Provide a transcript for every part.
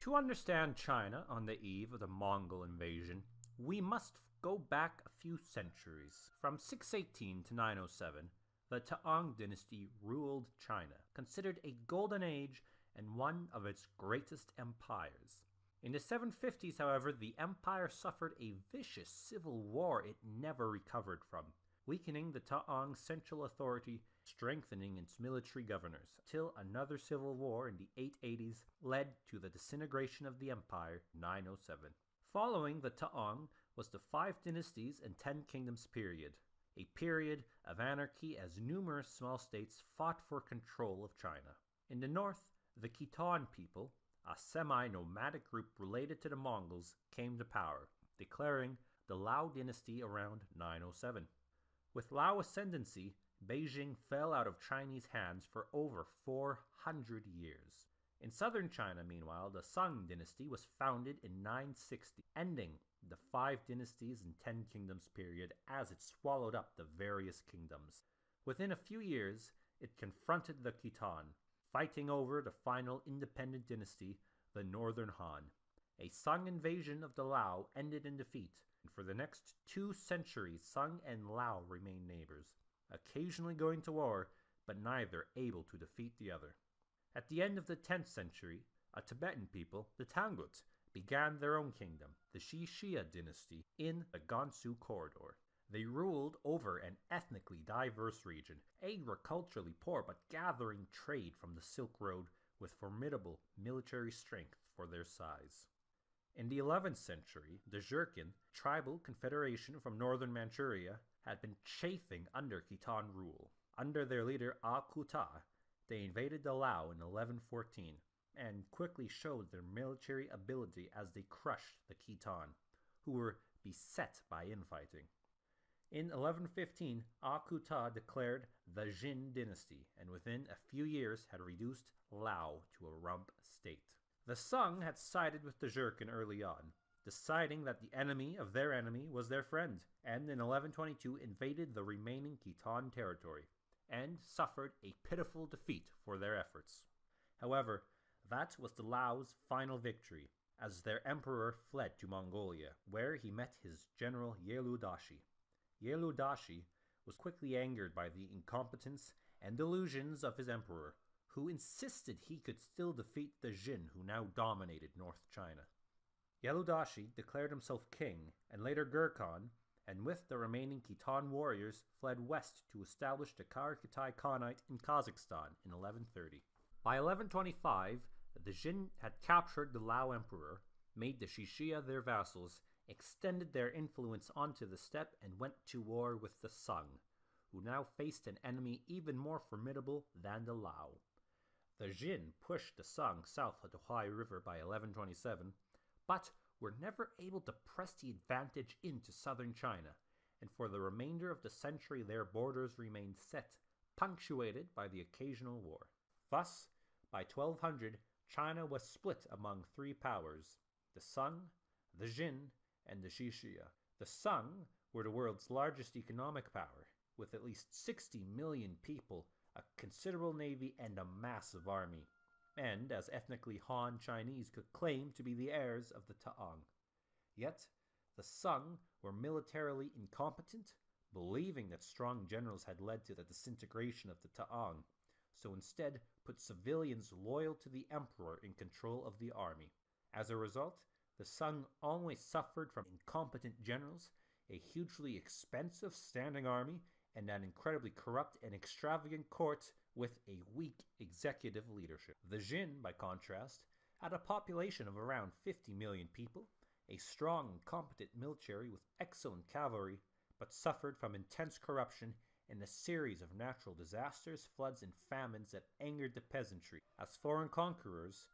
To understand China on the eve of the Mongol invasion, we must go back a few centuries. From 618 to 907, the Tang Dynasty ruled China, considered a golden age and one of its greatest empires. In the 750s, however, the empire suffered a vicious civil war it never recovered from, weakening the Tang's central authority, strengthening its military governors, till another civil war in the 880s led to the disintegration of the empire in 907. Following the Tang was the 5 Dynasties and 10 Kingdoms period, a period of anarchy as numerous small states fought for control of China. In the north, the Keaton People, a semi-nomadic group related to the Mongols, came to power, declaring the Lao Dynasty around 907. With Lao ascendancy, Beijing fell out of Chinese hands for over 400 years. In southern China, meanwhile, the Sung Dynasty was founded in 960, ending the 5 Dynasties and 10 Kingdoms period as it swallowed up the various kingdoms. Within a few years, it confronted the Khitan, fighting over the final independent dynasty, the Northern Han. A Sung invasion of the Lao ended in defeat, and for the next 2 centuries Sung and Lao remained neighbors, occasionally going to war, but neither able to defeat the other. At the end of the 10th century, a Tibetan people, the Tangut, began their own kingdom, the Xi Xia Dynasty, in the Gansu corridor. They ruled over an ethnically diverse region, agriculturally poor but gathering trade from the Silk Road with formidable military strength for their size. In the 11th century, the Gherkin, tribal confederation from northern Manchuria, had been chafing under Khitan rule. Under their leader Khitai, they invaded the Lao in 1114 and quickly showed their military ability as they crushed the Khitan, who were beset by infighting. In 1115, Khitai declared the Jin Dynasty, and within a few years had reduced Lao to a rump state. The Sung had sided with the Gherkin early on, deciding that the enemy of their enemy was their friend, and in 1122 invaded the remaining Khitan territory, and suffered a pitiful defeat for their efforts. However, that was the Laos' final victory, as their emperor fled to Mongolia, where he met his general Yelu Dashi. Yelu Dashi was quickly angered by the incompetence and delusions of his emperor, who insisted he could still defeat the Jin who now dominated North China. Yelu Dashi declared himself king, and later Gherkin, and with the remaining Khitan warriors fled west to establish the Kara-Khitai Khanate in Kazakhstan in 1130. By 1125, the Jin had captured the Lao emperor, made the Shishya their vassals, extended their influence onto the steppe, and went to war with the Sung, who now faced an enemy even more formidable than the Lao. The Jin pushed the Sung south of the Huai River by 1127, but were never able to press the advantage into southern China, and for the remainder of the century their borders remained set, punctuated by the occasional war. Thus, by 1200, China was split among 3 powers, the Sung, the Jin, and the Shishya. The Sung were the world's largest economic power, with at least 60 million people, a considerable navy, and a massive army, and as ethnically Han Chinese could claim to be the heirs of the Tang. Yet, the Sung were militarily incompetent, believing that strong generals had led to the disintegration of the Tang, so instead put civilians loyal to the emperor in control of the army. As a result, the Sung always suffered from incompetent generals, a hugely expensive standing army, and an incredibly corrupt and extravagant court with a weak executive leadership. The Jin, by contrast, had a population of around 50 million people, a strong and competent military with excellent cavalry, but suffered from intense corruption and a series of natural disasters, floods, and famines that angered the peasantry. As foreign conquerors,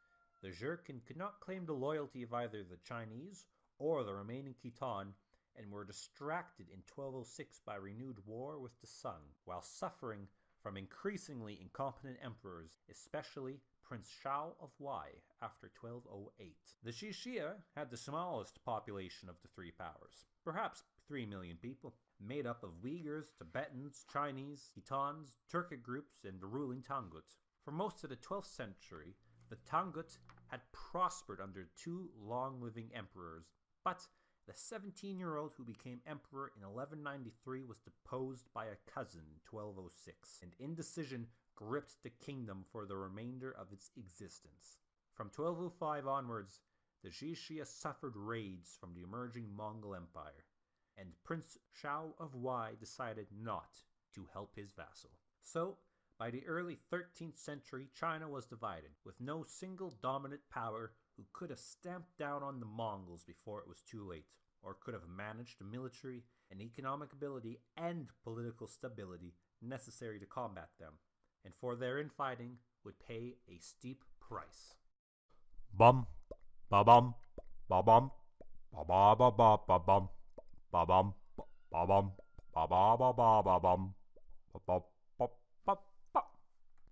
the Gherkin could not claim the loyalty of either the Chinese or the remaining Khitan, and were distracted in 1206 by renewed war with the Sung, while suffering from increasingly incompetent emperors, especially Prince Shao of Wei after 1208. The Shishya had the smallest population of the 3 powers, perhaps 3 million people, made up of Uyghurs, Tibetans, Chinese, Khitans, Turkic groups, and the ruling Tangut. For most of the 12th century, the Tangut had prospered under two long-living emperors, but the 17-year-old who became emperor in 1193 was deposed by a cousin in 1206, and indecision gripped the kingdom for the remainder of its existence. From 1205 onwards, the Xia suffered raids from the emerging Mongol Empire, and Prince Shao of Wei decided not to help his vassal. So, by the early 13th century, China was divided, with no single dominant power who could have stamped down on the Mongols before it was too late, or could have managed the military and economic ability and political stability necessary to combat them, and for their infighting would pay a steep price. Bum, ba bum, ba bum, ba ba ba ba ba bum, ba bum, ba bum, ba ba ba ba ba bum, ba bum.